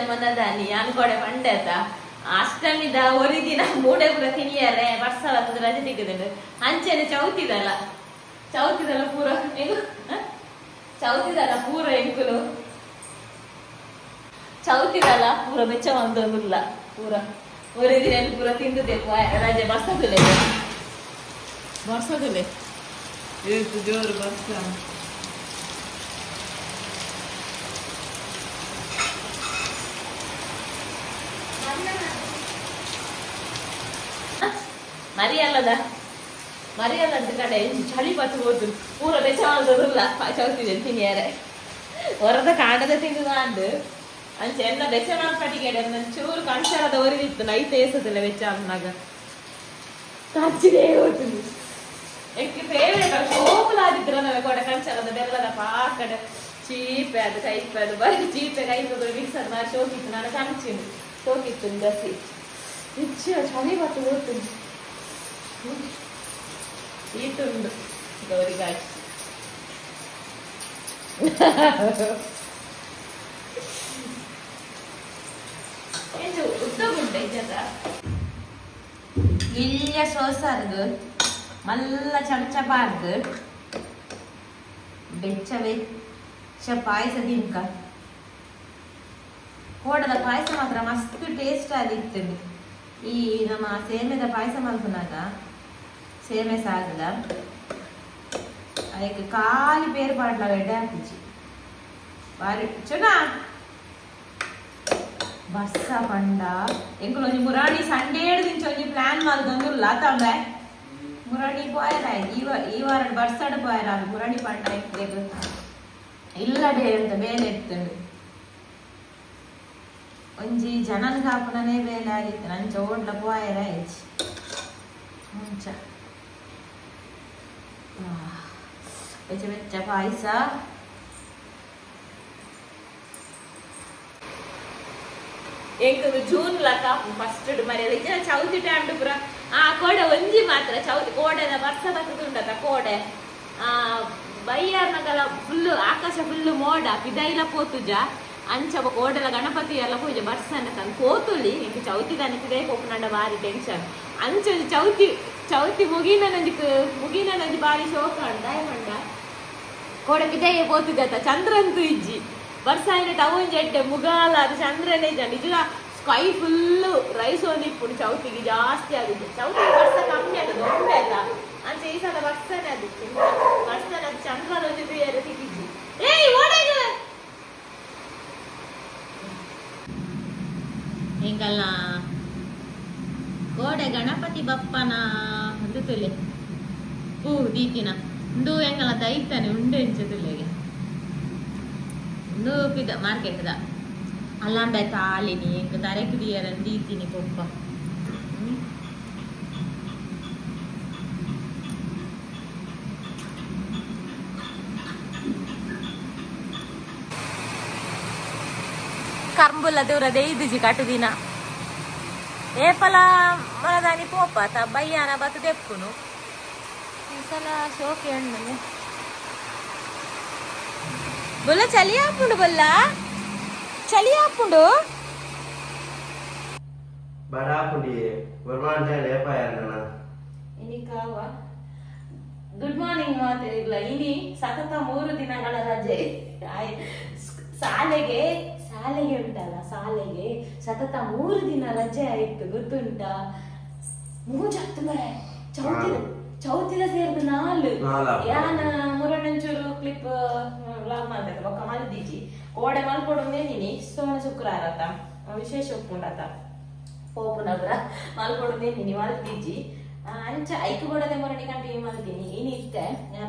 ಮನದಾನಿ ಅನ್ಕೊಡೆ ಮಂಡ್ಯದ ಅಷ್ಟಮಿದ ಒಂದು ದಿನ ಮೂಡೆ ಪೂರ ತಿನಿಯಾರೆ ವರ್ಷ ರಜೆ ತೆಗೆದು ಅಂಚೆನೆ ಚೌತಿದಲ್ಲ ಪೂರ ಚೌತಿದಲ್ಲ ಪೂರ ಎಂಕುಲು ಚೌತಿದಲ್ಲ ಪೂರ ಬೆಚ್ಚ ಒಂದೊಂದಿಲ್ಲ ಪೂರ ಒಂದು ದಿನ ಪೂರ ತಿಂದುದೆ ರಜೆ ಬರ್ಸದಿಲ್ಲ ಜೋರು ಬರ್ಸ ಮರಿಯಲ್ಲದ ಕಡೆ ಚಳಿ ಪತ್ತು ಹೋದ್ರು ಪೂರ ಬೆಚ್ಚವಾದಲ್ಲ ಚೌತಿದೆ ತಿನಿಯಾರೆ ಹೊರದ ಕಾಣದ ತಿಂದು ಅಂದು ಅಂಚೆ ಎಲ್ಲ ಬೆಚ್ಚ ಕಟ್ಟಿಗೆ ಚೂರು ಕಣ್ಸರದ ಒರಿದಿತ್ತು ನೈಟ್ ಏಸದಿಲ್ಲ ಬೆಚ್ಚ ಅಂದಾಗ ಕಚ್ಚಿದೆ ಹೋಗ್ತೀನಿ ಎಕ್ಕೆ ಫೇವ್ರೇಟ್ ಸೋಪಲಾದಿದ್ರ ನನಗೆ ಕೊಡ ಕಣ್ಸರದ ಬೆಲ್ಲದ ಪಾಕಡೆ ಚೀಪೆ ಅದು ಕೈಪೆ ಅದು ಬರೀ ಚೀಪೆ ಕೈಪದು ಮಿಕ್ಸರ್ ಮಾಡಿ ಶೋಕಿತ್ತು ನಾನು ಕಣ್ಚಿನಿ ಶೋಕಿತ್ತು ಜಾಸ್ತಿ ಹೆಚ್ಚು ಚಳಿ ಪತ್ತು ಹೋಗ್ತೀನಿ ಈಟುಂಡು ಗೌರಿಗಾಯಿ ಏನು ಉತ್ತಗುಂಟೆ ಜತ ಇಲ್ಲಿಯ ಸೋಸಾರ್ದು ಮಲ್ಲ ಚಮಚಬಾರ್ದು ಬೆಚ್ಚ ಪಾಯಸ ತಿನ್ಕ ಕೋಡದ ಪಾಯಸ ಮಾತ್ರ ಮಸ್ತ್ ಟೇಸ್ಟ್ ಆಗಿತ್ತು ಈ ನಮ್ಮ ಸೇಮೆದ ಪಾಯಸ ಮಲ್ಪನಾಗ ಸೇಮೆ ಸಾಗದ ಅದಕ್ಕೆ ಖಾಲಿ ಬೇರೆ ಪಾಡ್ಲ ಎಡ್ಡೆ ಹಾಕಿಚ್ಚಿ ಬಾರಿ ಚುನಾ ಬಸ್ಸ ಪಂಡ ಎಂಕುಲೊಂಜಿ ಮುರಾಣಿ ಸಂಡೇ ದಿಂಚ ಒಂಜಿ ಪ್ಲಾನ್ ಮಲ್ದೊಂದುಲ್ಲ ತಂಬೆ ಮುರಾಣಿ ಪೋಯರ ಈ ವಾರ ಬರ್ಸಡ್ ಪೋಯರ ಮುರಾಣಿ ಪಂಡ ಇತ್ತು ಇಲ್ಲಡೆ ಅಂತ ಬೇಲೆ ಇತ್ತುಂಡು ಒಂಜಿ ಜನನ್ ಕಾಪುನನೇ ಬೇಲೆ ಆಗಿತ್ತು ನಂಚ ಓಡ್ಲ ಪೋಯರ ಹೆಚ್ಚಿ ಮುಂಚ ಬೆಚ್ಚ ಬೆಚ್ಚ ಪಾಯಸ ಎಂಕದು ಜೂನ್ ಕಾಪು ಫಸ್ಟ್ ಮರ್ಯಾದ ಇಜ್ಜ ಚೌತಿ ಟೈಮ್ ಪುರ ಆ ಕೋಡೆ ಒಂಜಿ ಮಾತ್ರ ಚೌತಿ ಕೋಡೆದ ವರ್ಷ ತಕ್ಕದುಂಡತ ಕೋಡೆ ಬಯ್ಯಾರ್ನಗಲ ಫುಲ್ಲು ಆಕಾಶ ಫುಲ್ಲು ಮೋಡ ಪಿದೈಲ ಪೋತುಜ ಅಂಚ ಕೋಡೆಲ ಗಣಪತಿ ಎಲ್ಲ ಪೂಜೆ ಬರ್ಸನ ತಂದು ಪೋತುಲಿ ಇಂಕ ಚೌತಿ ದನಿಸಿದೆ ಕೋಪನಂಡ ಬಾರಿ ಟೆನ್ಷನ್ ಅಂಚ ಚೌತಿ ಮುಗಿನ ನಂಜಿ ಬಾರಿ ಶೋಕ ದಯಮಂಡ ಕೋಡೆ ಪಿದಯ್ಯ ಪೋತುಜತ ಚಂದ್ರಂತು ಇಜ್ಜಿ ಬರ್ಸಾಯಿನ ಟೌನ್ ಜಡ್ಡೆ ಮುಗಾಲ ಅದು ಚಂದ್ರನೇ ಇದ್ದ ನಿಜ ಸ್ಕೈ ಫುಲ್ಲು ರೈಸ್ ಒಂದಿಪ್ಪುಡು ಚೌತಿಗೆ ಜಾಸ್ತಿ ಆಗಿದೆ ಚೌತಿಗೆ ಬರ್ಸ ಕಮ್ಮಿ ಆಗಿದೆ ಒಮ್ಮೆ ಅಲ್ಲ ಅಂಚೆ ಈ ಸಲ ಬರ್ಸನೆ ಅದಕ್ಕೆ ಬರ್ಸನೆ ಅದು ಚಂದ್ರದ ಒಂದು ಬೇರೆ ಸಿಕ್ಕಿದ್ವಿ ಹಿಂಗಲ್ಲ ಕೋಡೆ ಗಣಪತಿ ಬಪ್ಪನ ಒಂದು ತುಲೆ ಹೂ ದೀಪಿನ ಉಂಡು ಹೆಂಗಲ್ಲ ದೈತಾನೆ ಉಂಡು ಎಂಚ ತುಲೆಗೆ ಉಂಡು ಪಿದ ಮಾರ್ಕೆಟ್ದ ಅಲ್ಲಂಬೆ ತಾಲಿನಿ ಎಂಕ ತರೆಕು ದಿಯರನ್ನು ದೀತೀನಿ ಕೊಪ್ಪ ಕರ್ಬುಲ ದೇವ್ರದೇ ಇದ್ದಿಜಿ ಕಟುದಿನ ಏಪಲ ಮರದಾನಿ ಪೋಪಾತ ಬಯ್ಯಾನ ಬತ್ತ ತೆಪ್ಪುನು ಈ ಸಲ ಶೋಕೆ ಹಣ್ಣು ಬೊಲ್ಲ ಚಲಿ ಹಾಪುಂಡು ಬೊಲ್ಲ ಚಲಿ ಹಾಪುಂಡು ಗುಡ್ ಮಾರ್ನಿಂಗ್ ಮಾತಾಡಿಲ್ಲ ಇನಿ ಸತತ 3 ದಿನಗಳ ರಜೆ ಶಾಲೆಗೆ ಉಂಟಲ್ಲ ಶಾಲೆಗೆ ಸತತ 3 ದಿನ ರಜೆ ಆಯ್ತು ಗೊತ್ತುಂಟಾ ಮೂಜತ್ತು ಮರೆ ಚೌತಿಲ ಸೇರಿದ 4 ಯಾನ ಮುರನಂಚೂರು ಕ್ಲಿಪ್ ವ್ಲಾಗ್ ಮಾಡ್ಬೇಕು ಬೊಕ್ಕ ಮಲ್ದಿಜಿ ಕೋಡೆ ಮಲ್ಕೊಡೋದೇ ನೀನಿ ಸೋಣ ಶುಕ್ರವಾರ ವಿಶೇಷ ಒಪ್ಪುಂಡತ ಪೋಪುನಗ್ರ ಮಲ್ಕೊಡೋದೇ ನೀನಿ ಮಲ್ದಿಜಿ ಅಂಚ ಐಕು ಕೊಡದೆ ಮೊರಡಿ ಕಂಟಿನ್ಯೂ ಮಾಡ್ತೀನಿ ಏನಿತ್ತೆ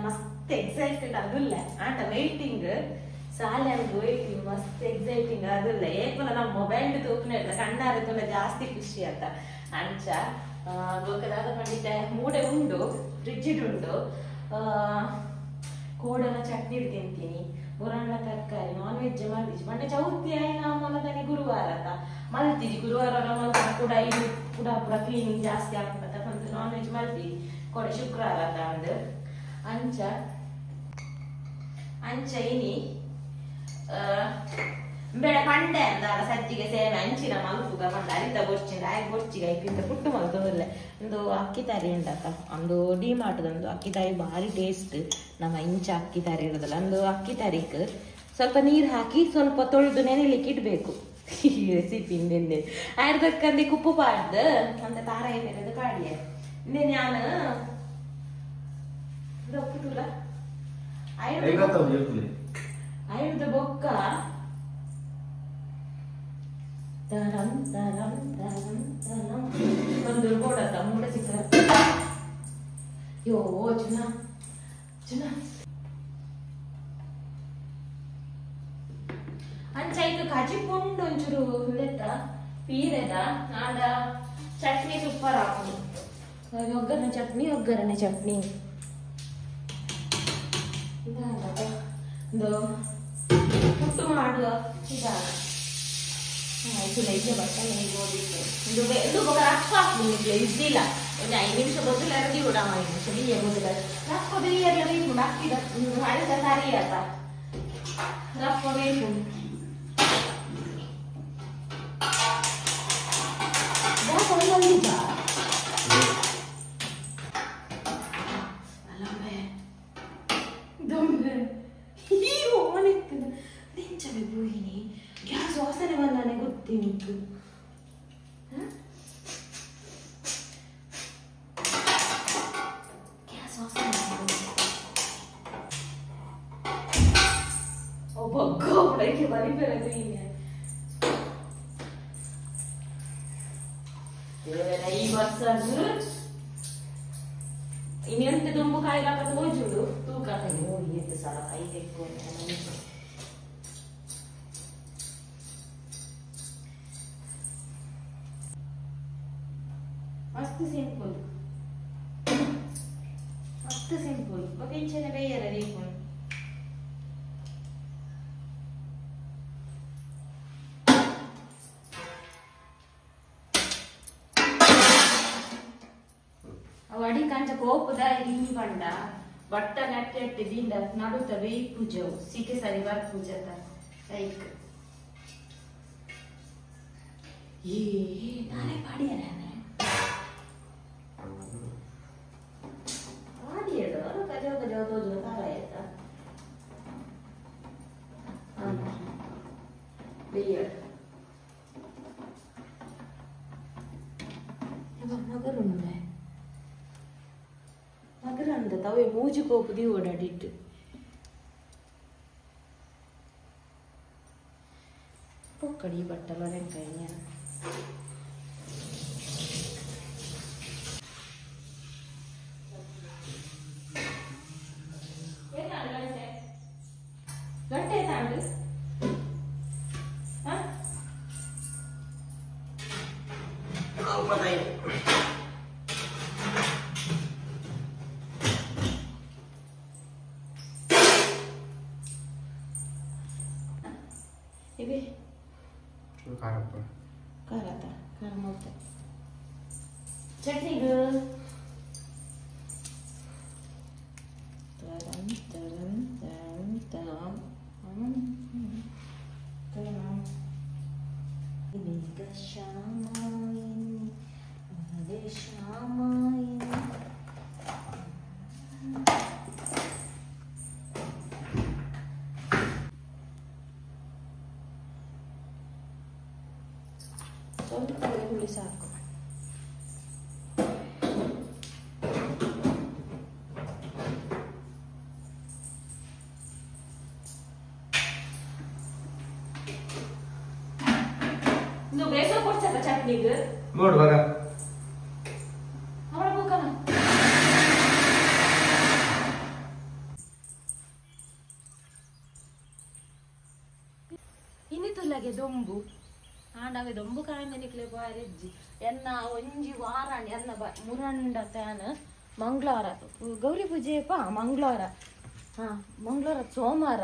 ಮಸ್ತ್ ಎಕ್ಸೈಟೆಡ್ ಅದುಲ್ಲ ಆಟ ವೈಟಿಂಗ್ ಶಾಲೆ ವೈಟಿಂಗ್ ಮಸ್ತ್ ಎಕ್ಸೈಟಿಂಗ್ ಅದುಲ್ಲ ಏಕಲ ನಮ್ಮ ಮೊಬೈಲ್ ತೂಪನೆ ಇಲ್ಲ ಕಣ್ಣಾರತಲ್ಲ ಜಾಸ್ತಿ ಖುಷಿ ಅಂತ ಅಂಚ ಗೋಕದಾಗ ಖಂಡಿತ ಮೂಡೆ ಉಂಡು ಫ್ರಿಜ್ಜಿಡ್ ಉಂಡು ಕೋಡಲ ಚಟ್ನಿ ತಿಂತೀನಿ ಮುರಣ್ಣ ತರಕಾರಿ ನಾನ್ ವೆಜ್ ಮಲ್ದಿಜಿ ಮಂಡೆ ಚೌತಿ ಆಯ್ನ ಮಲದನೆ ಗುರುವಾರ ಅಂತ ಮಲ್ತಿಜಿ ಗುರುವಾರ ಕೂಡ ಇದು ಪುಡ ಕ್ಲೀನಿಂಗ್ ಜಾಸ್ತಿ ಆಗ್ತದೆ ನಾನ್ ವೆಜ್ ಮಲ್ತಿ ಕೊಡೆ ಶುಕ್ರವಾರ ಅಂದು ಅಂಚ ಇನಿ ಬೇಳೆ ಪಂಡೆ ಅಂದಾರ ಸಜ್ಜಿಗೆ ಸೇವೆ ಅಂಚಿನ ಮಲ್ಪುಗ ಬಂದ ಅರಿತ ಬೊರ್ಚಿಂದ ಆಯ್ಕೆ ಬೊರ್ಚಿಗೆ ಐಪಿಂದ ಪುಟ್ಟು ಮಲ್ತೋರ್ಲೆ ಒಂದು ಅಕ್ಕಿ ತಾರಿ ಉಂಟಕ್ಕ ಒಂದು ಡಿ ಮಾಟದೊಂದು ಅಕ್ಕಿ ತಾರಿ ಭಾರಿ ಟೇಸ್ಟ್ ನಮ್ಮ ಇಂಚ ಅಕ್ಕಿ ತಾರಿ ಇರೋದಲ್ಲ ಒಂದು ಅಕ್ಕಿ ತಾರಿಕ್ ಸ್ವಲ್ಪ ನೀರು ಹಾಕಿ ಸ್ವಲ್ಪ ತೊಳೆದು ನೆನೆಲಿಕ್ಕೆ ಇಡ್ಬೇಕು ರೆಸಿಪಿ ನಿನ್ನೆ ಆಯ್ದಕ್ಕಂದು ಕುಪ್ಪು ಪಾಡ್ದು ಅಂತ ತಾರಾಯ ಬೇರೆದು ಕಾಡಿಯ ಇಂದೆ ನಾನು ಒಪ್ಪುತ್ತೂಲ ಆಯುರ್ದ ಬೊಕ್ಕ ತರಂ ತರಂ ತರಂ ತರಂ ಒಂದು ಬೋಡತ್ತ ಮೂಡ ಸಿಕ್ಕ ಯೋ ಚುನ ಚುನ ಅಂಚೈತು ಕಾಜಿ ಪುಂಡು ಒಂಚೂರು ಹುಳೆತ್ತ ಪೀರೆದ ಆಡ ಚಟ್ನಿ ಸೂಪರ್ ಹಾಕುದು ಒಗ್ಗರಣೆ ಚಟ್ನಿ ಒಂದು ಪುಟ್ಟು ಮಾಡುವ ಇದಾಗ ಇದು ಬಟ್ಟೆ ಓದಿತ್ತು ಇದು ರಫ್ ಹಾಕ್ಲಿಕ್ಕೆ ಇದ್ದಿಲ್ಲ ಒಂದು 5 ನಿಮಿಷ ಬದಲು ಎರಡಿ ಕೂಡ 5 ನಿಮಿಷ ಬಿಯ್ಯ ಬದಲು ರಫ್ ಬಿಯ್ಯಲ್ಲ ಬೇಕು ಹಾಕಿದ ಅಡಿಸ ಸಾರಿ ಆತ ರಫ್ ಬೇಕು ಗ್ಯಾಸ್ ವಾಸನೆ ಬಂದಾನೆ ಗೊತ್ತುಂಟು ಗ್ಯಾಸ್ ವಾಸನೆ ಒಬ್ಬಕ್ಕೆ ಬರಿಬೇರದು ಈ ವರ್ಷ ಇನ್ನೆಂತ ದುಂಬು ಕಾಯಿಲಾಕ ಹೋಜುಡು ತೂಕ ಹೋಗಿ ಎದ್ದು ಸಲ ಕೈ ತೆಕ್ಕೊಂಡು ಮಸ್ತ್ ಸಿಂಪಲ್ ಮತ್ತೆ ಇಂಚನೆ ಬೇಯರ ರೀಪುಂಡು ಅಡಿ ಕಂಚ ಕೋಪದ ಹಿಂಗಿ ಬಂಡ ಬಟ್ಟ ನೆಟ್ಟೆಟ್ಟಿ ದಿಂಡ ನಡುತ್ತ ಬೇಯಿ ಪೂಜವು ಸಿಕೆ ಸರಿ ಬರ್ ಪೂಜತ ಲೈಕ್ ನಾನೇ ಪಾಡಿಯ ಪಾಡಿಯದು ಕಜೋ ತೋಜು ತಾರ ಆಯ್ತ ಬೇಯಡ್ ಮಗರುಂಡೆ ಮಗರಂದ ತವೆ ಮೂಜಿ ಕೋಪದಿ ಓಡಾಡಿಟ್ಟು ಪೊಕ್ಕಡಿ ಬಟ್ಟಲ ರೆಂಕಾಯಿನ ಗಂಟೆ ತಾಂಡು ಇವೆ ಖಾರತ ಖಾರ ಮಾಡ್ತೆ ಚಟ್ನಿಗೆ ತರಂ ತರಂ ತರಂ ತರಂ ತರಂ ಇದೀಗ ಶ್ಯಾಮಾಯಿನಿ ಅದೇ ಶ್ಯಾಮಾಯಿನಿ ಸ್ವಲ್ಪ ಹುಳಿ ಸಾಕು ಇದು ಬೇಸೋ ಕೊಡ್ಸಕ ಚಟ್ನಿಗೆ ನೋಡು ಬರ ಅವಳ ಬುಕನ ಇನ್ನಿತುಲ್ಲಗೆ ದೊಂಬು ಆಂಡಾವೆ ದೊಂಬು ಕಾಯಿಂದ ನಿಕ್ಲೆ ಬಾರೆಜ್ಜಿ ಎನ್ನ ಒಂಜಿ ವಾರಾಣಿ ಎನ್ನ ಮುರಂಡ ತ್ಯಾನ ಮಂಗಳವಾರ ಗೌರಿ ಪೂಜೆಯಪ್ಪ ಮಂಗಳವಾರ ಮಂಗಳವಾರ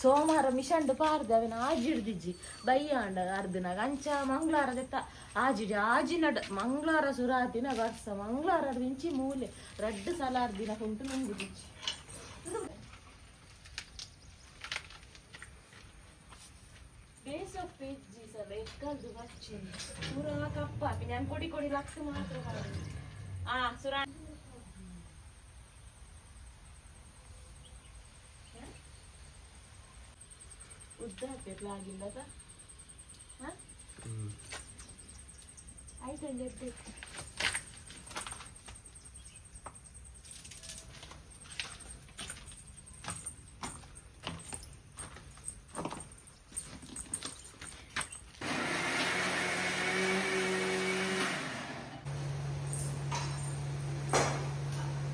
ಸೋಮವಾರ ಮಿಷಂಡು ಪಾರ್ದು ಅವನ ಆಜಿಡ್ದಿಜ್ಜಿ ಬಯ್ಯಾಂಡ ಅರ್ಧನಾಗ ಅಂಚ ಮಂಗಳವಾರ ದೆತ್ತ ಆಜಿಡಿ ಆಜಿನಡ್ ಮಂಗಳವಾರ ಸುರಾತಿನ ವರ್ಷ ಮಂಗಳವಾರ ಮಿಂಚಿ ಮೂಲೆ 2 ಸಲ ಅರ್ದಿನ ಕುಂಟು ನುಂಗುದಿಜ್ಜಿ Kaldu bacci. Pura kappa, pinjam kodi laktu matra kali. Suran. Udah pet lagi lata. Hah? Ayo tunjuk deh.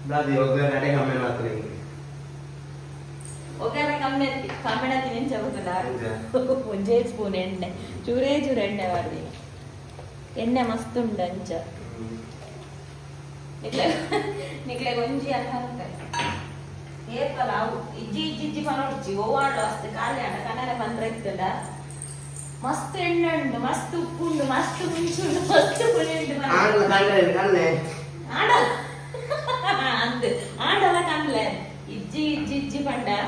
Berarti oke ada kamera materi. Oke ada kamera tinin cabutuda. Punje spoon enne. Chure enne wardi. Enne mastu undancha. Nikle gonji anhanka. Ye palavu iji panochi ovalu aste kaale ana kanare bandrettunda. Mastu enne undu, mastu uppundu, mastu munchundu, mastu punendu. Kanne. Ada. Ada kanle iji panda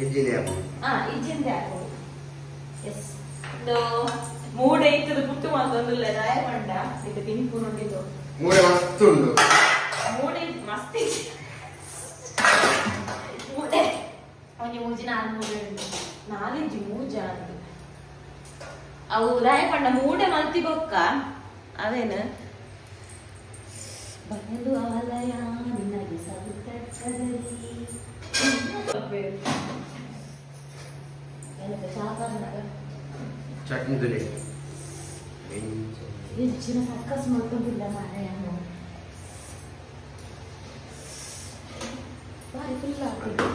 ijine aku ijinde aku yes do mood ಐತದ ಪುಟ್ಟು ಮಾತೊಂದುಲ್ಲ ರಾಯ ಪಂಡ ಇದು pimp ನೋಡಿದು ಮೂಡೆ ಮಸ್ತ್ ಉಂಡು ಮೂಡೆ ಮಸ್ತ್ ಮೂಡೆ ಅವನಿ ಮೂಜಿ ನಾನು ಮೂಡೆ ಉಂಡು ನಾಲಿಂಜಿ ಮೂಜ ಅಂತ ಅವು ರಾಯ ಪಂಡ ಮೂಡೆ ಮಲ್ತಿ ಬೊಕ್ಕ ಅವೇನು ಬರಲು ಆಲಯ ನಿನಗೆ ಸವಿತಕ್ಕದಲ್ಲಿ ಚಟ್ನಿ ತುಳಿ ಹೆಚ್ಚಿನ ಫೋಕಸ್ ಮಾಡ್ಕೊಂಡಿಲ್ಲ ಮಾರಾಯ ಬಾರಿ ಫುಲ್ ಆಗ್ತದೆ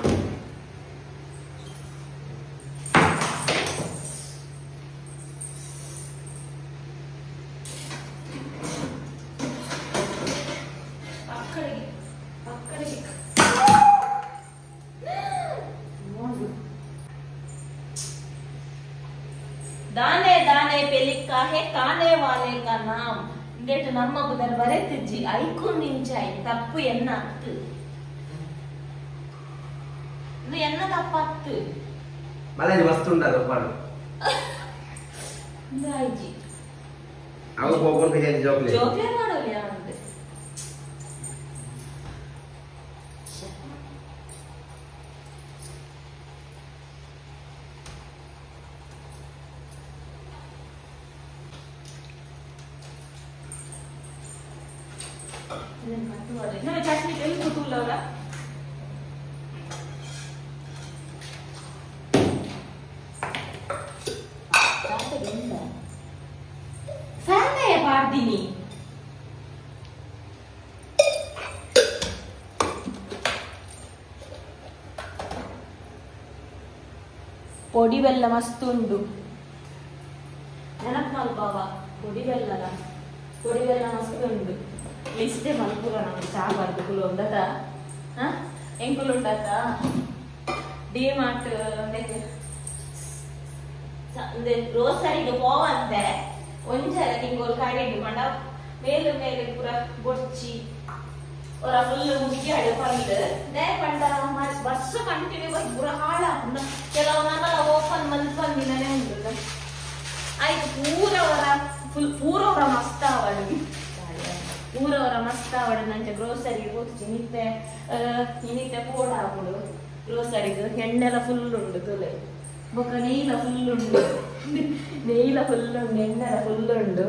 दाने दाने पे लिखा है काने वाले का नाम इंदेट नम्मा बुदर बरेतिज्जी ऐकु निंचाई तप्पु एन्न अत्तु इदु एन्न तप्पत्तु मलाजी मस्त उंडु पाडु इंदाइजी अव कोकोन पे जोक्ले माडोली आवंटे No, chutney tell kutu laura. Sate genda. Fan ya pardini. Podi bella mastundu. Nenak mal baba. Podi bella mastundu. Liste malpura namge cha bardukulo undata enkulu undata D-Mart inde grocery ge povante onjara ningol kadi manda melu pura bocchi ora full muggi ade pandu ne panda bus continue pura hala kelavu nagala open malpandinane undu aitu pura ora masta avadu ಊರವರ ಮಸ್ತ್ ಅವಡ ನಂಗೆ grocery ಹೋಗ್ತಿ ನಿನಿತ್ತೆ ಪೋಡ ಹಾಕುಡು ಗ್ರೋಸರಿಗೆ ಎಣ್ಣೆಲ್ಲ full ಉಂಡು ತುಲೆ ಬೊಕ್ಕ ನೆಯ್ಲ full ಉಂಡು ಎಣ್ಣೆಲ್ಲ full ಉಂಡು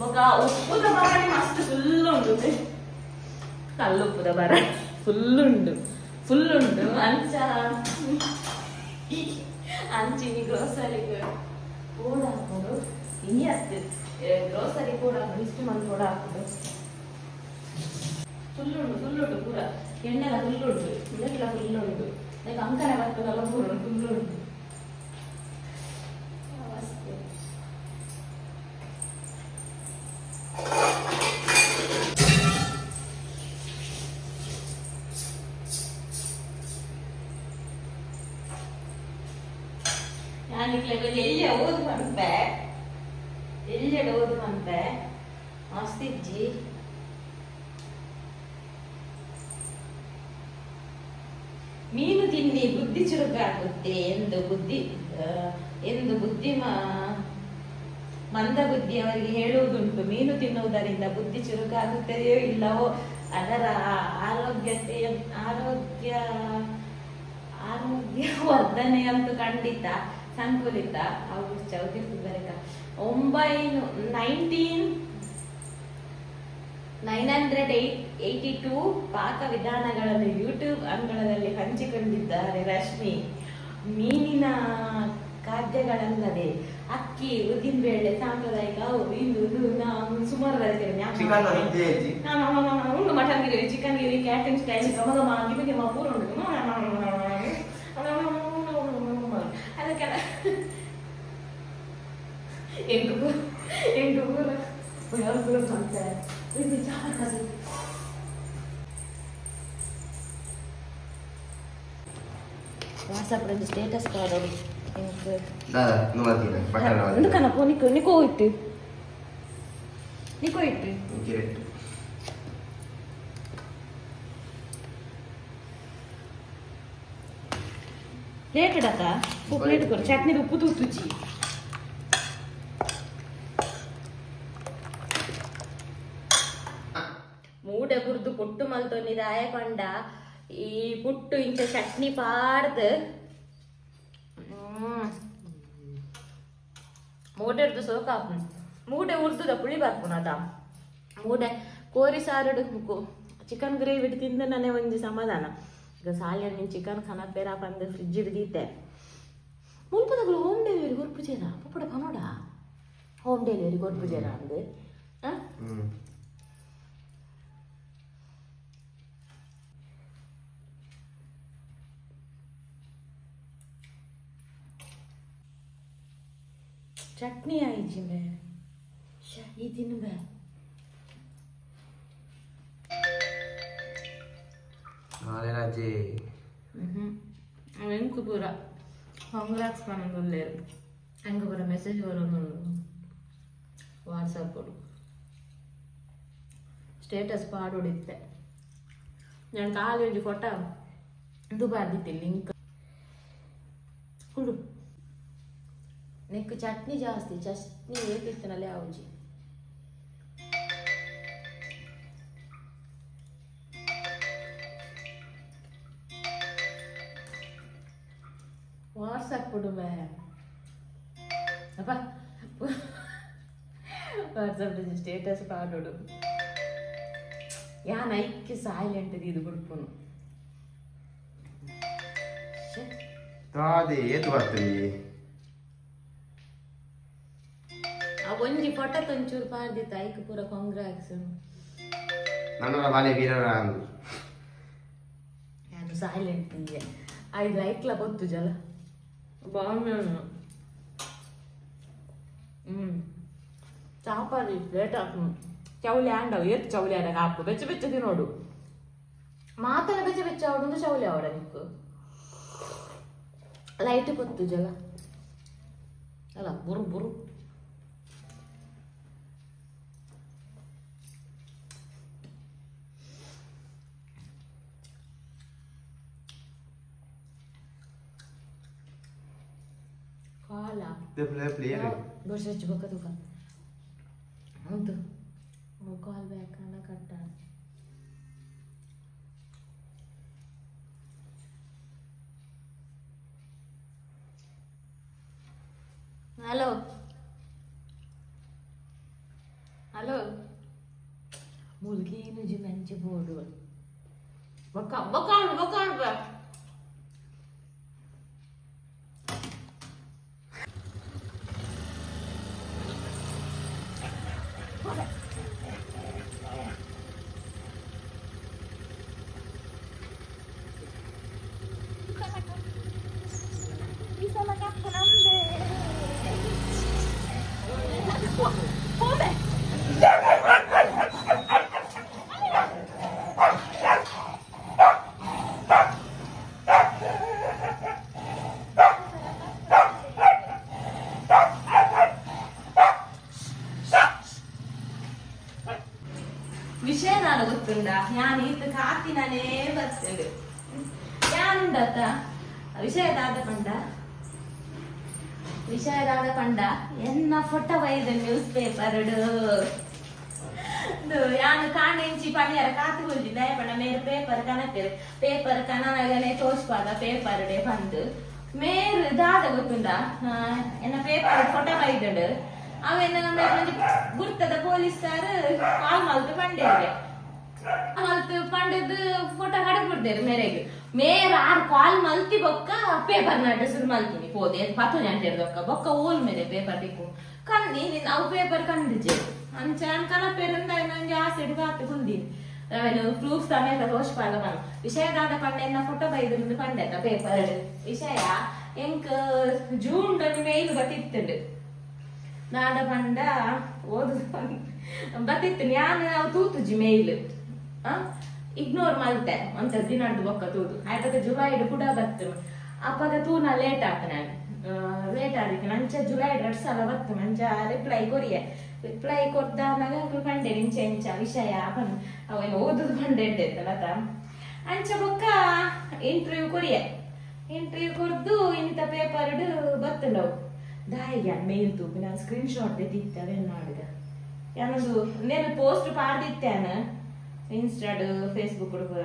ಬೊಕ್ಕ ಉಪ್ಪುದ ಬರಣಿ ಮಸ್ತ್ full ಉಂಡು ಕಲ್ಲುಪ್ಪುದ ಬರಣಿ ಫುಲ್ ಉಂಡು ಅಂಚಿನಿ ಗ್ರೋಸರಿಗೆ ಪೋಡ ಹಾಕುಡು ಇನಿ ಅತ್ತು ಗ್ರೋಸರಿ ಪೋಡ ಹಾಕುಡು ಇಷ್ಟು ಮಂದಿ ಪೋಡ ಹಾಕುಡು ಫುಲ್ ಉಂಡು ಪೂರ ಎಣ್ಣೆಲ್ಲ ಫುಲ್ ಉಂಡು ಇದಕ್ಕೆಲ್ಲ ಫುಲ್ ಉಂಡು ಲೈಕ್ ಅಂಕರ ಬರ್ತದಲ್ಲ ಪೂರ ಫುಲ್ ಉಂಡು ഞാനിക്ಲೆ ಎಲ್ಲಿ ಓದು ಬಂತೆ ಮಸ್ತಿಜ್ಜಿ ಮೀನು ತಿಂಡಿ ಬುದ್ಧಿ ಚುರುಕಾಗುತ್ತೆ ಎಂದು ಬುದ್ಧಿಮ ಮಂದ ಬುದ್ಧಿಯವರಿಗೆ ಹೇಳುವುದುಂಟು, ಮೀನು ತಿನ್ನುವುದರಿಂದ ಬುದ್ಧಿ ಚುರುಕಾಗುತ್ತದೆಯೋ ಇಲ್ಲವೋ ಅದರ ಆರೋಗ್ಯ ವರ್ಧನೆಯಂತೂ ಖಂಡಿತ ಸಂಕುಲಿತ. ಆಗಸ್ಟ್ 1982 ಪಾಕ ವಿಧಾನಗಳನ್ನು ಯೂಟ್ಯೂಬ್ ಅಂಗಳದಲ್ಲಿ ಹಂಚಿಕೊಂಡಿದ್ದಾರೆ ರಶ್ಮಿ. ಮೀನಿನ ಖಾದ್ಯಗಳಲ್ಲದೆ ಅಕ್ಕಿ, ಉದ್ದಿನಬೇಳೆ, ಸಾಂಪ್ರದಾಯಿಕ ಇಂದು ಸುಮಾರು ಮಟನ್ ಗಿರಿ, ಚಿಕನ್ ಗಿರಿ, ಕ್ಯಾಟರಿಂಗ್ ಸ್ಟೈಲ್, ಗಮಗಮ ಗಿಮಗಿಮ ಪೂರ ಉಂಟು. ಅದಕ್ಕೆಲ್ಲ 8 ಮಾಡ್ತಾರೆ. ವಾಟ್ಸಪ್ ಸ್ಟೇಟಸ್ ನೋಡಿ ఎందుకన్నా నీకో ఇట్టు ప్లేట్ అక్క ప్లేట్ కొర చట్నీ ఉప్పు తూచి ಮೂಡೆ ಬುರ್ದು ಪುಟ್ಟು ಮಲ್ತೊಂದಿದ ಆಯಕೊಂಡ ಈ ಪುಟ್ಟು ಇಂಚ ಚಟ್ನಿ ಪಾಡ್ದು ಮೂಡೆ ಹಿಡ್ದು ಸೋಕಾಪು ಮೂಡೆ ಉರ್ದುದ ಪುಳಿ ಬರ್ಪುನದ ಮೂಡೆ ಕೋರಿ ಸಾರಡು ಚಿಕನ್ ಗ್ರೇವಿ ಇಟ್ಟು ತಿಂದ ನನಗೆ ಒಂದು ಸಮಾಧಾನ. ಈಗ ಸಾಲಿಯ ನೀನು ಚಿಕನ್ ಖಾನ ಪೇರ ಬಂದು ಫ್ರಿಜ್ ಹಿಡ್ದಿದ್ದೆ ಮುಲ್ಪದಗಳು ಹೋಮ್ ಡೆಲಿವರಿ ಕೊರ್ಪುಜೇರ ಪಪ್ಪಡ ಪನೋಡ ಹೋಮ್ ಡೆಲಿವರಿ ಕೊರ್ಪುಜೇರ ಅಂದು ಚಟ್ನಿ ಆಯ್ತು ಮೇ ಈ ತಿನ್ನು ಬೇ ನಾಳೆ ರಾಜೆ ಎಂಕು ಪೂರ ಕಾಂಗ್ರಾಟ್ಸ್ ಪನೊಂದುಲ್ಲೆ ಎಂಕು ಪೂರ ಮೆಸೇಜ್ ಬರೋದು ವಾಟ್ಸಪ್ ಸ್ಟೇಟಸ್ ಪಾಡೋಡಿತ್ತೆ ನಾನು ಖಾಲಿ ಒಂದು ಫೋಟೋ ಇದು ಬರ್ದಿತ್ತೆ ಲಿಂಕ್ ಕುಡು ನೆಕ್ಕು ಚಟ್ನಿ ಜಾಸ್ತಿ ಚಟ್ನಿ ಏಕಿಸ್ತನಲ್ಲಿ ಆವುಜಿ ವಾಟ್ಸಪ್ ಕೊಡುವೆ ಅಪ್ಪ ವಾಟ್ಸಪ್ ಸ್ಟೇಟಸ್ ಪಾಡೋಡು ಯಾನ್ ಐಕ್ಯ ಸೈಲೆಂಟ್ ಇದು ಬಿಡ್ಪುನು ತಾದೆ ಏತು ಬರ್ತದೆ ಒಂಜಿ ಫೋಟೋ ಒಂಚೂರು ಪಾಡ್ದಿತ್ತು ಐಕ್ ಪೂರ ಕಾಂಗ್ರಾಟ್ಸ್ ನನ್ನ ಬಾಲೆ ವೀರರ ನಾನು ಸೈಲೆಂಟ್ ಇದೆ 5 ಲೈಕ್ಲ ಗೊತ್ತು ಜಲ ಬಾಂಬೆನು ಚಾಪಾರಿ ಪ್ಲೇಟ್ ಹಾಕು ಚೌಲಿ ಆಂಡವು ಏತ್ ಚೌಲಿ ಆಡಾಗ ಹಾಕು ಬೆಚ್ಚ ಬೆಚ್ಚ ತಿನ್ನೋಡು ಮಾತಲ್ಲ ಬೆಚ್ಚ ಬೆಚ್ಚ ಆವಡೊಂದು ಚೌಲಿ ಆವಡ ನಿಕ್ಕು ಲೈಟ್ ಗೊತ್ತು ಜಲ ಅಲ್ಲ ಬುರು ಬುರು ಕಾಲ ವರ್ಷ ಹಚ್ಬೇಕ ತುಕ ಹೌದು ಕಾಲ್ ಬೇಕಂದ ಕಟ್ಟ ಹಲೋ ಹಲೋ ಮುಲ್ಗೇನು ಜಿ ಮಂಚಿ ಬೋರ್ಡು ಬಕಾಣ್ ಬಾ ವಿಷಯ ನಾನು ಗೊತ್ತುಂಡ ನಾನು ಇತ್ತು ಕಾತಿನೇ ಬರ್ತೇವೆ ಯಾನುಂಡತ್ತ ವಿಷಯ ದಾದ ಪಂಡ ವಿಷಯದಾದ ಪಂಡ ಎನ್ನ ಫೋಟೋ ಬೈದ ನ್ಯೂಸ್ ಪೇಪರ್ ಯಾನು ಕಾಣೆಂಚಿ ಪಣಿಯರ ಕಾತು ಕುಲ್ದಿ ದಯಪಂಡ ಮೇರು ಪೇಪರ್ ಕನಪೇರು ಪೇಪರ್ ಕನಗನೆ ತೋಚ್ಪಾದ ಪೇಪರ್ ಡೇ ಬಂದು ಮೇರು ದಾದ ಗೊತ್ತುಂಡ ಎನ್ನ ಪೇಪರ್ ಫೋಟೋ ಬೈದಡು ಅವೇನ ಗುರ್ತದ ಪೊಲೀಸ್ತಾರು ಕಾಲ್ ಮಲ್ತು ಪಂಡೇರೆ ಮಲ್ತು ಪಂಡದು ಫೋಟೋ ಕಡಬಿಡ್ದೇರು ಮೇರೆಗೆ ಮೇರ ಆರ್ ಕಾಲ್ ಮಲ್ತಿ ಬೊಕ್ಕ ಪೇಪರ್ ನಡ್ಡು ಶುರು ಮಲ್ತೀನಿ ಪೋದೆ ಪತ್ತು ಗಂಟೆ ಬೊಕ್ಕ ಓಲ್ ಮೇಲೆ ಪೇಪರ್ ಟಿಕ್ಕು ಕಂದಿ ಅವು ಪೇಪರ್ ಕಂಡಿಜೆ ಅಂಚಾನ್ ಕನಪೇರಿಂದ ನಂಗೆ ಆಸೆ ಕಾತು ಕುಂದಿನಿ ನಾವೇನು ಪ್ರೂಫ್ ಸಮೇತ ತೋಚ್ಪಾದ ಬನ್ ವಿಷಯದಾದ ಪಂಡೆನ್ನ ಫೋಟೋ ಬೈದ್ರಿಂದ ಪಂಡೆತ ಪೇಪರ್ ವಿಷಯ ಎಂಕ್ ಜೂನ್ ಮೇಲ್ ಬತ್ತಿತ್ತುಂಡು ನಾಡ ಪಂಡ ಓದು ಬತ್ತಿತ್ತು ನಾನು ತೂತುಜಿ ಮೇಲ್ ಇಗ್ನೋರ್ ಮಲ್ತೆ ಅಂತ ದಿನಾಡ್ದು ಬೊಕ್ಕ ತೂದು ಆಯ್ತದ ಜುಲೈ ಕೂಡ ಬತ್ತು ಅಪ್ಪಗ ತೂನ ಲೇಟ್ ಆತ ನಾನು ಲೇಟ್ ಆದಿಕ್ಕೆ ನಂಚ ಜುಲೈ 2 ಸಲ ಬತ್ತು ಮಂಚ ರಿಪ್ಲೈ ಕೊಡ್ದಾನಾಗ ಪಂಡೆ ಇಂಚ ಇಂಚ ವಿಷಯ ಅವೇನು ಓದುದು ಪಂಡೆ ಇಡ್ಡೈತಲ್ಲ ಅಂಚ ಬೊಕ್ಕ ಇಂಟರ್ವ್ಯೂ ಕೊರ್ದು ಇಂಥ ಪೇಪರ್ ಬತ್ತಂಡವು ದಾಯಿಗೆ ಮೇಲ್ ತೂಪಿ ನಾನು ಸ್ಕ್ರೀನ್ ಶಾಟ್ ತೆಗಿತ್ತವೆ ನಾಡಿದ ಯಾನೊಂದು ನೇನು ಪೋಸ್ಟ್ ಪಾಡ್ದಿತ್ತೇನ ಇನ್ಸ್ಟಾಡ್ ಫೇಸ್ಬುಕ್ ಪೂರ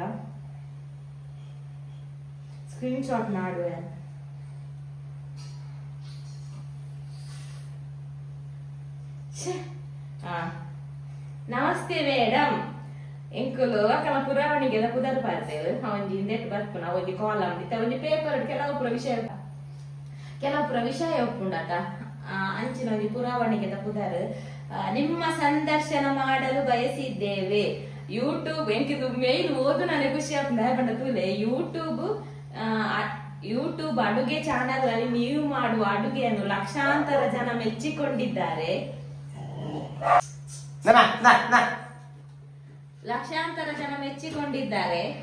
ಸ್ಕ್ರೀನ್ ಶಾಟ್ ಮಾಡುವ ನಮಸ್ತೆ ಮೇಡಮ್ ಎಂಕುಲು ಅಕ್ಕನ ಪುರಾವಣಿಗೆ ಪುದರ್ ಪಾರ್ತೇವೆ ಅವಂಜಿ ನೆಟ್ ಬರ್ಪುನ ಅವಂಜಿ ಕಾಲಮ್ ಇತ್ತ ಒಂಜಿ ಪೇಪರ್ ಕೆಲವು ವಿಷಯ ಒಪ್ಪುಂಡಾತ ಅಂಚಿನ ಒಂಜಿ ಪುರಾವಣಿಗೆ ಪುದರ್ ನಿಮ್ಮ ಸಂದರ್ಶನ ಮಾಡಲು ಬಯಸಿದ್ದೇವೆ ಯೂಟ್ಯೂಬ್ ಎಂಕಿದು ಮೇಲ್ ಓದು ನನಗೆ ಖುಷಿ ಆಗ್ತದೆ ತೂಲೆ ಯೂಟ್ಯೂಬ್ ಅಡುಗೆ ಚಾನಲ್ ಅಲ್ಲಿ ನೀವು ಮಾಡುವ ಅಡುಗೆಯನ್ನು ಲಕ್ಷಾಂತರ ಜನ ಮೆಚ್ಚಿಕೊಂಡಿದ್ದಾರೆ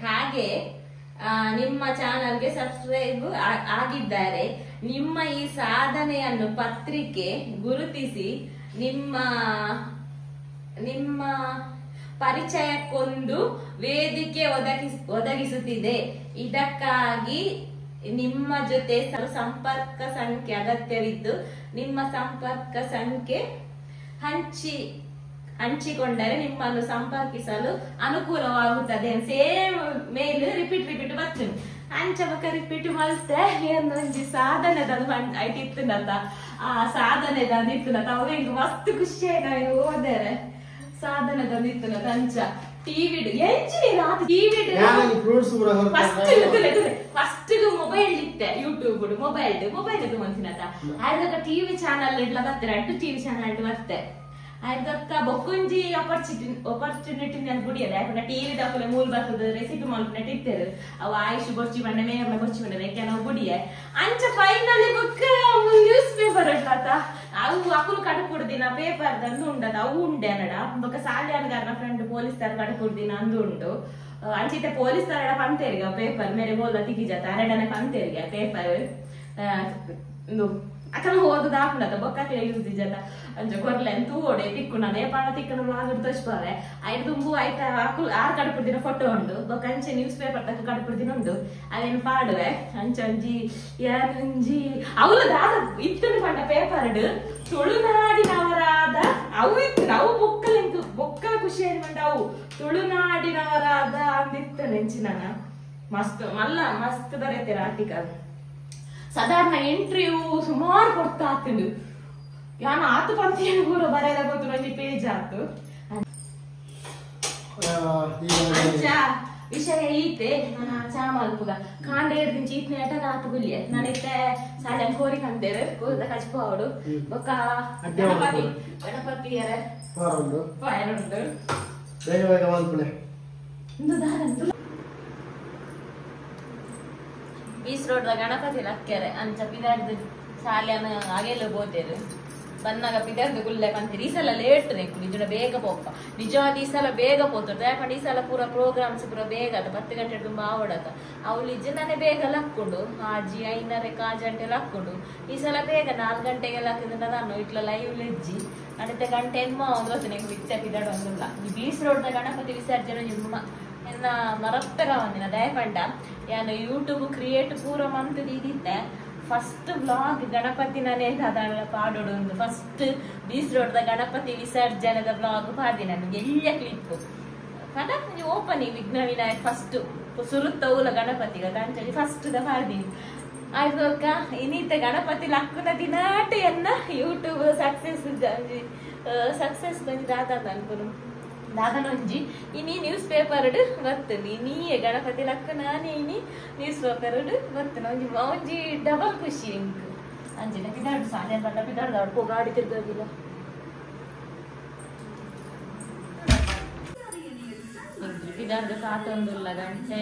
ಹಾಗೆ ನಿಮ್ಮ ಚಾನಲ್ಗೆ ಸಬ್ಸ್ಕ್ರೈಬ್ ಆಗಿದ್ದಾರೆ. ನಿಮ್ಮ ಈ ಸಾಧನೆಯನ್ನು ಪತ್ರಿಕೆ ಗುರುತಿಸಿ ನಿಮ್ಮ ಪರಿಚಯಕ್ಕೊಂದು ವೇದಿಕೆ ಒದಗಿಸುತ್ತಿದೆ. ಇದಕ್ಕಾಗಿ ನಿಮ್ಮ ಜೊತೆ ಸಂಪರ್ಕ ಸಂಖ್ಯೆ ಅಗತ್ಯವಿದ್ದು ನಿಮ್ಮ ಸಂಪರ್ಕ ಸಂಖ್ಯೆ ಹಂಚಿಕೊಂಡರೆ ನಿಮ್ಮನ್ನು ಸಂಪರ್ಕಿಸಲು ಅನುಕೂಲವಾಗುತ್ತದೆ. ಸೇಮ್ ಮೇಲ್ ರಿಪೀಟ್ ಬರ್ತದೆ. ಅಂಚಬಕ್ಕ ರಿಪೀಟ್ ಮಲ್ತೆ ಏನೊಂದು ಸಾಧನೆದ ಐಟಿತ್ತುನತ ಆ ಸಾಧನೆದಿತ್ತುನತ ಅವ ಹಿಂಗ ಮಸ್ತ್ ಖುಷಿ ಆಯ್ತು ಓದಾರೆ ಸಾಧನೆದಿತ್ತುನತ ಅಂಚ ಟಿವಿ ಫಸ್ಟ್ ಮೊಬೈಲ್ ಇತ್ತೆ ಯೂಟ್ಯೂಬ್ ಮೊಬೈಲ್ ಮಂತಿನತ ಆಯ್ದಾಗ ಟಿವಿ ಚಾನಲ್ ಇಡ್ಲ ಬರ್ತಾರೆ ಅಟ್ಟು ಟಿವಿ ಚಾನಲ್ ಬರ್ತೆ ಆಯ್ದಕ್ಕ ಬೊಕ್ಕುಂಜಿ ಆಪರ್ಚುನಿಟಿ ನಾನು ಬಿಡಿಯಲ್ಲ ಯಾಕಂದ್ರೆ ಟಿವಿ ದಾಖಲೆ ಮೂಲ ಬರ್ತದೆ ರೆಸಿಪಿ ಮಾಡ್ಕೊಂಡೆ ಇರ್ತೇವೆ ಅವು ಆಯುಷ್ ಬೊಚ್ಚಿ ಬಂಡೆ ಮೇಯರ್ನ ಬೊಚ್ಚಿ ಬಂಡೆ ಕೆಲವು ಬಿಡಿಯ ಅಂಚ ಫೈನಲಿ ಬುಕ್ ನ್ಯೂಸ್ ಪೇಪರ್ ಇಟ್ಲಾತ ಅವು ಅಕ್ಕಲು ಕಡಕುಡ್ದಿನ ಪೇಪರ್ ದಂದು ಉಂಡದ ಅವು ಉಂಡೆ ಅನ್ನಡ ಬೊಕ್ಕ ಸಾಲಿ ಅನ್ಗಾರನ ಫ್ರೆಂಡ್ ಪೊಲೀಸ್ ತರ ಕಡಕುಡ್ದಿನ ಅಂದು ಉಂಡು ಅಂಚಿತೆ ಪೊಲೀಸ್ ತರ ಪಂತೇರಿಗ ಪೇಪರ್ ಮೇರೆ ಬೋಲ ತಿಗಿಜಾತ ಅರಡನೆ ಪಂತೇರಿಗ ಪೇಪರ್ ಅಕ್ಕನ ಹೋದ ಹಾಕೊಂಡ ಬೊಕ್ಕ ಯೂಸ್ ಜನ ಅಂಚ ಕೊರ್ಲೆ ತೂಡೆ ತಿಕ್ಕುನ ನೇಪಾಳ ತಿಕ್ಕನ ಆಗಡ್ ತೋಚ್ಪಾವೆ ಐದು ತುಂಬು ಆಯ್ತಾ ಆರು ಕಡಪುಡ್ದಿನ ಫೋಟೋ ಉಂಡು ಬೊಕ್ಕ ಅಂಚೆ ನ್ಯೂಸ್ ಪೇಪರ್ ತಕ್ಕ ಕಡಪುಡ್ದಿನ ಉಂಡು ಅದೇನು ಪಾಡುವೆ ಅಂಚಿ ಯಾರಂಜಿ ಅವಳು ದಾದ ಇತ್ತು ಪಂಡ ಪೇಪರ್ ತುಳುನಾಡಿನವರಾದ ಅವು ಇತ್ತು ಅವು ಬೊಕ್ಕಲ ಖುಷಿ ಮಂಡ ಅವು ತುಳುನಾಡಿನವರಾದ ಅಂದಿತ್ತು ನೆಂಚಿನ ಮಸ್ತ್ ಮಲ್ಲ ಮಸ್ತ್ ಬರೀತೀರ ಆರ್ಟಿಕಲ್ ಸಾಧಾರಣ ಇಂಟರ್ವ್ಯೂ ಸುಮಾರು ಕೊಡ್ತಾ ಆಗ್ತದೆ ಯಾನು ಆತು ಪಂಥಿಯನ್ನು ಕೂಡ ಬರೆಯದ ಗೊತ್ತು ನಂಗೆ ಪೇಜ್ ಆತು ವಿಷಯ ಈತೆ ನಾನು ಚಾ ಮಲ್ಪುಗ ಕಾಂಡ ಹಿಡ್ದಿನ ಚೀತ್ನ ಎಟಗ ಆತು ಗುಲ್ಯ ನಾನೈತೆ ಸಾಲೆ ಕೋರಿ ಕಂತೇವೆ ಕೂದ ಕಚ್ಪಾವಡು ಬೊಕ್ಕ ಗಣಪತಿಯರ ಫೈರುಂಡು ಬೇಗ ಬೇಗ ಮಲ್ಪುಲೆ ಬೀಸ್ ರೋಡ್ ಗಣಪತಿ ಲಕ್ಕೆರೆ ಅಂಚ ಪಿದಾರ್ದು ಶಾಲೆನ ಹಾಗೆಲ್ಲ ಬೋತೇರು ಬನ್ನಾಗ ಪಿದಾರ್ದು ಗುಲ್ಲೆ ಕಂತೀರಿ. ಈ ಸಲ ಲೇಟ್ ರೇಕು ನಿಜ ಬೇಗ ಪೋಪ ನಿಜವಾದ ಈ ಸಲ ಬೇಗ ಪೋತುಂಟು ಯಾಕಂದ್ರೆ ಈ ಸಲ ಪೂರ ಪ್ರೋಗ್ರಾಮ್ಸ್ ಪೂರ ಬೇಗ ಅದ 10 ಗಂಟೆ ತುಂಬಾ ಆವಡಕ ಅವಳು ನಿಜನೇ ಬೇಗ ಲಕ್ಕೊಂಡು ಆಜಿ 5:30 ಗಂಟೆ ಲಕ್ಕೊಂಡು ಈ ಸಲ ಬೇಗ 4 ಗಂಟೆಗೆ ಲಕ್ಕಿದ್ರೆ ನಾನು ಇಟ್ಲ ಲೈವ್ ಲೆಜ್ಜಿ ನಡೀತೆ ಗಂಟೆ ಒಂದು ನಿಂಗೆ ಬಿತ್ತೆ ಪಿದಾಡೊಂದಿಲ್ಲ. ಈ ಬೀಸ್ ರೋಡ್ ಗಣಪತಿ ವಿಸರ್ಜನೆ ನಿಮ್ಮ ಮರತ್ತಗ ಒಂದಿನ ದಯಪಂಡ ಯಾನು ಯೂಟ್ಯೂಬ್ ಕ್ರಿಯೇಟ್ ಪೂರ ಮಂತ್ ಇದಿತ್ತೆ ಫಸ್ಟ್ ಬ್ಲಾಗ್ ಗಣಪತಿ ನಾನೇ ಸಾಧಾರಣ ಪಾಡೋಡು ಒಂದು ಫಸ್ಟ್ ಬೀಚ್ ರೋಡ್ ಗಣಪತಿ ವಿಸರ್ಜನದ ಬ್ಲಾಗ್ ಪಾಡಿ ನನಗೆ ಎಲ್ಲ ಕ್ಲಿಪ್ ಕಡ ಓಪನಿಂಗ್ ವಿಘ್ನ ವಿನಾಯಕ್ ಫಸ್ಟ್ ಸುರುತ್ತವುಲ ಗಣಪತಿಗ ತಂಚಲಿ ಫಸ್ಟ್ ದ ಪಾಡ್ದೀನಿ ಆಯ್ತು ಅಕ್ಕ ಇನ್ನೀತ ಗಣಪತಿ ಲಕ್ಕುನ ದಿನಾಟ ಎನ್ನ ಯೂಟ್ಯೂಬ್ ಸಕ್ಸೆಸ್ ಬಂದು ದಾದ ಅನ್ಕೊನು ದಾದನೊಂಜಿ ಇನಿ ನ್ಯೂಸ್ ಪೇಪರ್ ಬರ್ತದೆ ನೀಯೇ ಗಣಪತಿ ಲಕ್ಕ ನಾನೇ ಇನಿ ನ್ಯೂಸ್ ಪೇಪರ್ ಬರ್ತದೆ ಒಂಜಿ ಡಬಲ್ ಖುಷಿ ಇಂಕ್ ಅಂಜಿನ ಪಿದಾಡು ಸಾನೆ ಬಲ್ಲ ಪಿದಾಡ್ದಾಡು ಪೋಗಾಡಿ ತಿರ್ಗೋದಿಲ್ಲ ಪಿದಾಡ್ದು ಸಾತೊಂದುಲ್ಲ ಗಂಟೆ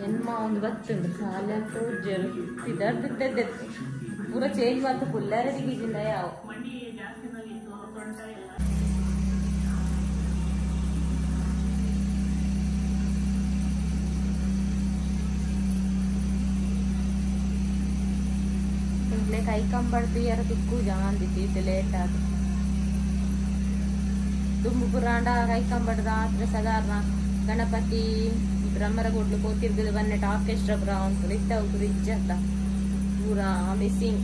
ಎನ್ಮ ಒಂದು ಬರ್ತುಂಡು ಸಾಲೆ ಪೂಜರು ಪಿದಾಡ್ದಿದ್ದೆ ಪೂರ ಚೇಂಜ್ ಮಾಡ್ತು ಪುಲ್ಲರ ದಿಗಿಜಿಂದ ಯಾವ ಕೈ ಕಂಬಡ್ದು ಯಾರ ತುಕ್ಕು ಜಾಂದಿತ್ತು ಲೇಟ್ ಆಗ ತುಂಬು ಪುರಾಂಡ ಕೈ ಕಂಬಡ್ದ ಆದ್ರೆ ಸಾಧಾರಣ ಗಣಪತಿ ಬ್ರಹ್ಮರ ಕೊಡ್ಲು ಕೂತಿರ್ಗದು ಬನ್ನೆಟ್ ಆರ್ಕೆಸ್ಟ್ರಾ ಗ್ರೌಂಡ್ ಇತ್ತ ರಿಜ್ ಅಂತ ಪೂರಾ ಮಿಸ್ಸಿಂಗ್